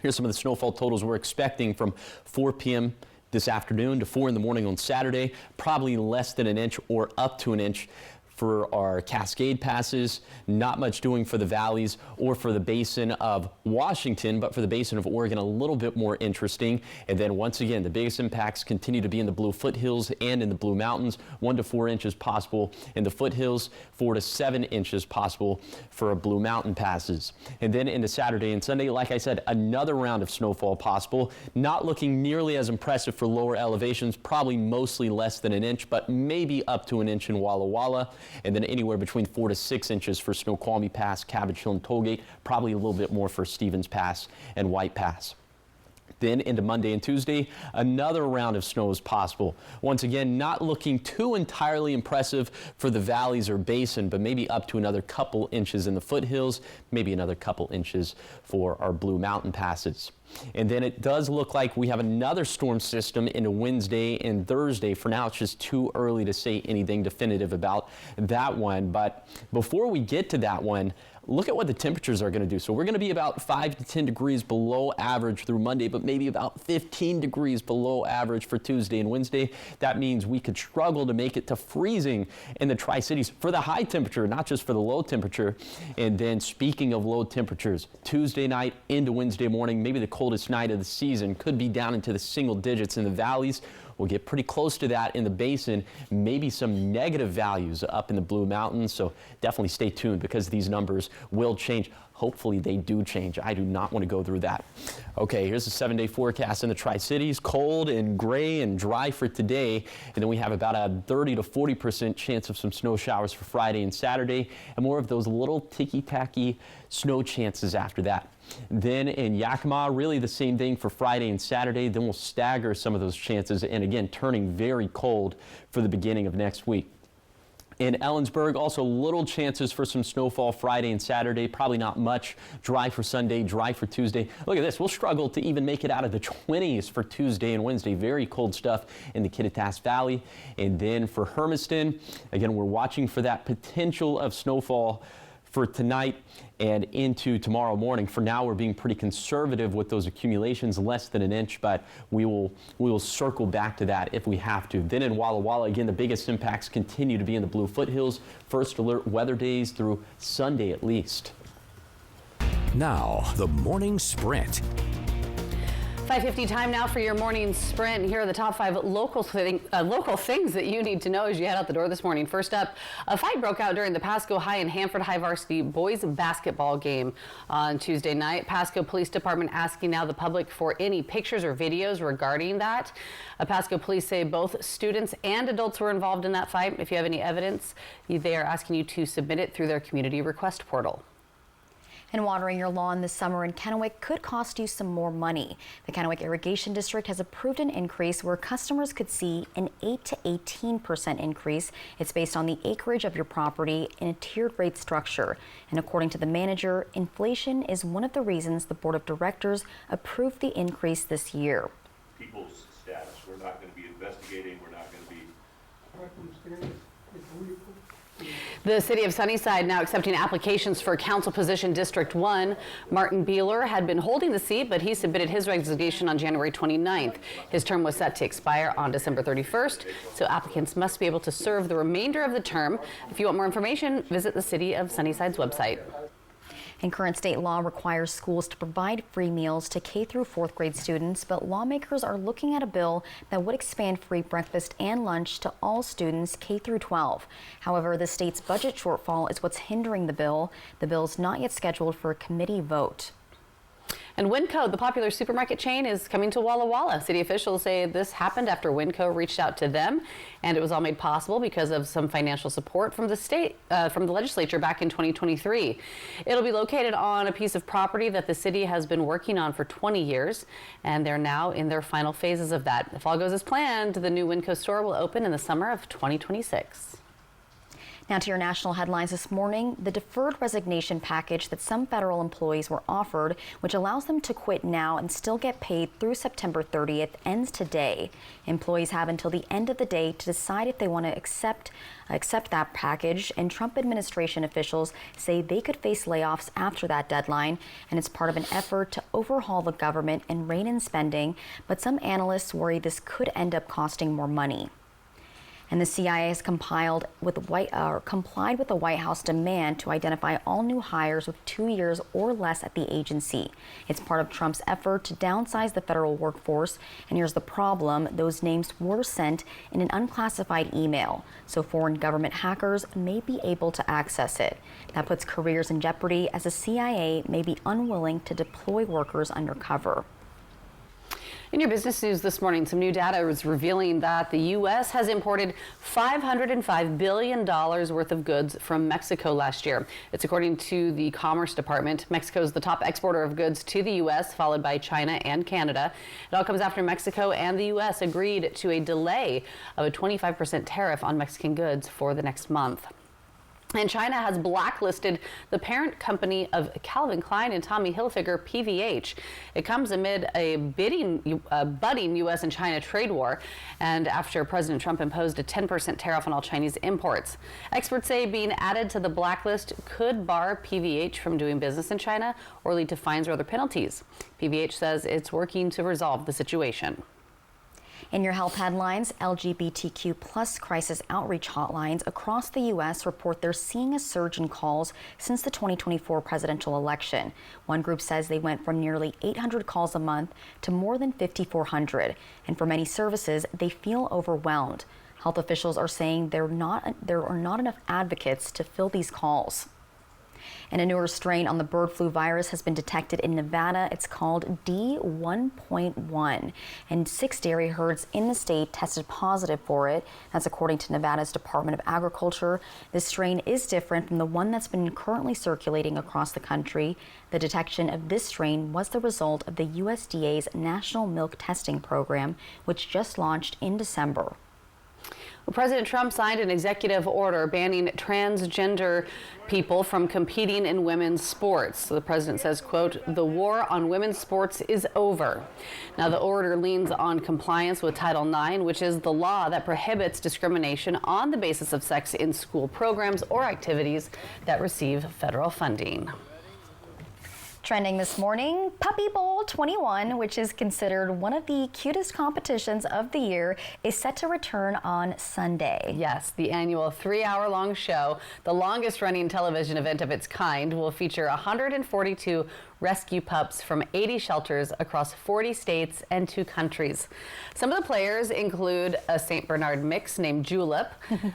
S2: here's some of the snowfall totals we're expecting from 4 p.m. this afternoon to 4 in the morning on Saturday, probably less than an inch or up to an inch for our Cascade passes. Not much doing for the valleys or for the basin of Washington, but for the basin of Oregon, a little bit more interesting. And then once again, the biggest impacts continue to be in the Blue Foothills and in the Blue Mountains. 1 to 4 inches possible in the foothills, 4 to 7 inches possible for Blue Mountain passes. And then into Saturday and Sunday, like I said, another round of snowfall possible. Not looking nearly as impressive for lower elevations, probably mostly less than an inch, but maybe up to an inch in Walla Walla. And then anywhere between 4 to 6 inches for Snoqualmie Pass, Cabbage Hill, and Tollgate. Probably a little bit more for Stevens Pass and White Pass. Then into Monday and Tuesday, another round of snow is possible. Once again, not looking too entirely impressive for the valleys or basin, but maybe up to another couple inches in the foothills, maybe another couple inches for our Blue Mountain passes. And then it does look like we have another storm system into Wednesday and Thursday. For now, it's just too early to say anything definitive about that one. But before we get to that one, look at what the temperatures are going to do. So we're going to be about 5 to 10 degrees below average through Monday, but maybe about 15 degrees below average for Tuesday and Wednesday. That means we could struggle to make it to freezing in the Tri-Cities for the high temperature, not just for the low temperature. And then speaking of low temperatures, Tuesday night into Wednesday morning, maybe the coldest night of the season, could be down into the single digits in the valleys. We'll get pretty close to that in the basin, maybe some negative values up in the Blue Mountains. So definitely stay tuned because these numbers will change. Hopefully they do change. I do not want to go through that. Okay, here's the 7-day forecast in the Tri-Cities. Cold and gray and dry for today. And then we have about a 30 to 40% chance of some snow showers for Friday and Saturday, and more of those little ticky-tacky snow chances after that. Then in Yakima, really the same thing for Friday and Saturday. Then we'll stagger some of those chances, and again, turning very cold for the beginning of next week. In Ellensburg, also little chances for some snowfall Friday and Saturday. Probably not much. Dry for Sunday, dry for Tuesday. Look at this. We'll struggle to even make it out of the 20s for Tuesday and Wednesday. Very cold stuff in the Kittitas Valley. And then for Hermiston, again, we're watching for that potential of snowfall for tonight and into tomorrow morning. For now, we're being pretty conservative with those accumulations, less than an inch, but we will circle back to that if we have to. Then in Walla Walla, again, the biggest impacts continue to be in the Blue Foothills. First alert weather days through Sunday at least.
S1: Now, the morning sprint.
S3: 5:50 time now for your morning sprint. Here are the top 5 local things that you need to know as you head out the door this morning. First up, a fight broke out during the Pasco High and Hanford High varsity boys basketball game on Tuesday night. Pasco Police Department asking now the public for any pictures or videos regarding that. Pasco police say both students and adults were involved in that fight. If you have any evidence, they are asking you to submit it through their community request portal.
S12: And watering your lawn this summer in Kennewick could cost you some more money. The Kennewick Irrigation District has approved an increase where customers could see an 8 to 18% increase. It's based on the acreage of your property in a tiered rate structure. And according to the manager, inflation is one of the reasons the Board of Directors approved the increase this year.
S14: People's status. We're not going to be investigating. We're not going to be...
S3: The city of Sunnyside now accepting applications for council position District 1. Martin Beeler had been holding the seat, but he submitted his resignation on January 29th. His term was set to expire on December 31st, so applicants must be able to serve the remainder of the term. If you want more information, visit the city of Sunnyside's website.
S12: And current state law requires schools to provide free meals to K through 4th grade students, but lawmakers are looking at a bill that would expand free breakfast and lunch to all students K through 12. However, the state's budget shortfall is what's hindering the bill. The bill is not yet scheduled for a committee vote.
S3: And Winco, the popular supermarket chain, is coming to Walla Walla. City officials say this happened after Winco reached out to them, and it was all made possible because of some financial support from the state, from the legislature back in 2023. It'll be located on a piece of property that the city has been working on for 20 years, and they're now in their final phases of that. If all goes as planned, the new Winco store will open in the summer of 2026.
S12: Now to your national headlines this morning. The deferred resignation package that some federal employees were offered, which allows them to quit now and still get paid through September 30th, ends today. Employees have until the end of the day to decide if they want to accept that package, and Trump administration officials say they could face layoffs after that deadline, and it's part of an effort to overhaul the government and rein in spending, but some analysts worry this could end up costing more money. And the CIA has complied with the White House demand to identify all new hires with 2 years or less at the agency. It's part of Trump's effort to downsize the federal workforce. And here's the problem. Those names were sent in an unclassified email, so foreign government hackers may be able to access it. That puts careers in jeopardy, as the CIA may be unwilling to deploy workers undercover.
S3: In your business news this morning, some new data is revealing that the U.S. has imported $505 billion worth of goods from Mexico last year. It's according to the Commerce Department. Mexico is the top exporter of goods to the U.S., followed by China and Canada. It all comes after Mexico and the U.S. agreed to a delay of a 25% tariff on Mexican goods for the next month. And China has blacklisted the parent company of Calvin Klein and Tommy Hilfiger, PVH. It comes amid a budding U.S. and China trade war, and after President Trump imposed a 10% tariff on all Chinese imports. Experts say being added to the blacklist could bar PVH from doing business in China or lead to fines or other penalties. PVH says it's working to resolve the situation.
S12: In your health headlines, LGBTQ plus crisis outreach hotlines across the U.S. report they're seeing a surge in calls since the 2024 presidential election. One group says they went from nearly 800 calls a month to more than 5,400. And for many services, they feel overwhelmed. Health officials are saying there are not enough advocates to fill these calls. And a newer strain on the bird flu virus has been detected in Nevada. It's called D1.1. And 6 dairy herds in the state tested positive for it. That's according to Nevada's Department of Agriculture. This strain is different from the one that's been currently circulating across the country. The detection of this strain was the result of the USDA's National Milk Testing Program, which just launched in December.
S3: Well, President Trump signed an executive order banning transgender people from competing in women's sports. So the president says, quote, "The war on women's sports is over." Now, the order leans on compliance with Title IX, which is the law that prohibits discrimination on the basis of sex in school programs or activities that receive federal funding.
S12: Trending this morning, Puppy Bowl 21, which is considered one of the cutest competitions of the year, is set to return on Sunday.
S3: Yes, the annual 3-hour-long show, the longest-running television event of its kind, will feature 142 rescue pups from 80 shelters across 40 states and 2 countries. Some of the players include a St. Bernard mix named Julep,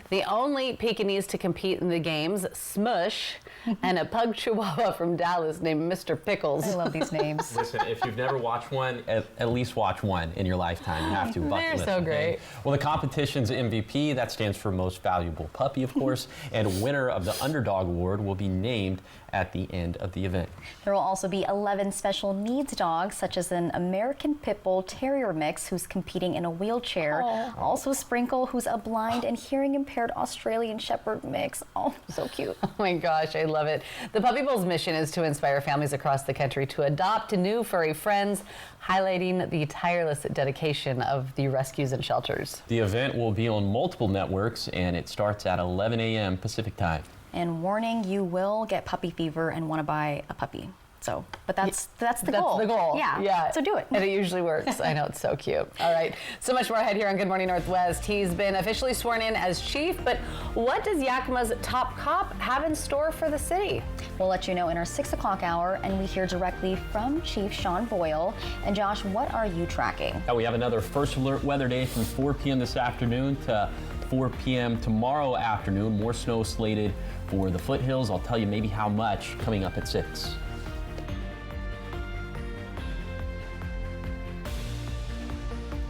S3: the only Pekingese to compete in the games, Smush, and a pug chihuahua from Dallas named Mr. Pickles.
S12: I love these names.
S2: Listen, if you've never watched one, at least watch one in your lifetime. You have to.
S3: They're so great.
S2: Well, the competition's MVP, that stands for Most Valuable Puppy, of course, and winner of the Underdog Award will be named at the end of the event.
S12: There will also be 11 special needs dogs, such as an American Pit Bull Terrier mix who's competing in a wheelchair.
S3: Aww.
S12: Also Sprinkle, who's a blind and hearing impaired Australian Shepherd mix. Oh, so cute.
S3: Oh my gosh, I love it. The Puppy Bowl's mission is to inspire families across the country to adopt new furry friends, highlighting the tireless dedication of the rescues and shelters.
S2: The event will be on multiple networks, and it starts at 11 a.m. Pacific time.
S12: And warning, you will get puppy fever and want to buy a puppy. So, but that's the goal.
S3: That's the goal.
S12: Yeah. So do it.
S3: And it usually works. I know, it's so cute. All right. So much more ahead here on Good Morning Northwest. He's been officially sworn in as chief, but what does Yakima's top cop have in store for the city?
S12: We'll let you know in our 6 o'clock hour, and we hear directly from Chief Sean Boyle. And Josh, what are you tracking?
S2: We have another First Alert weather day from 4 p.m. this afternoon to 4 p.m. tomorrow afternoon. More snow slated for the foothills. I'll tell you maybe how much coming up at 6.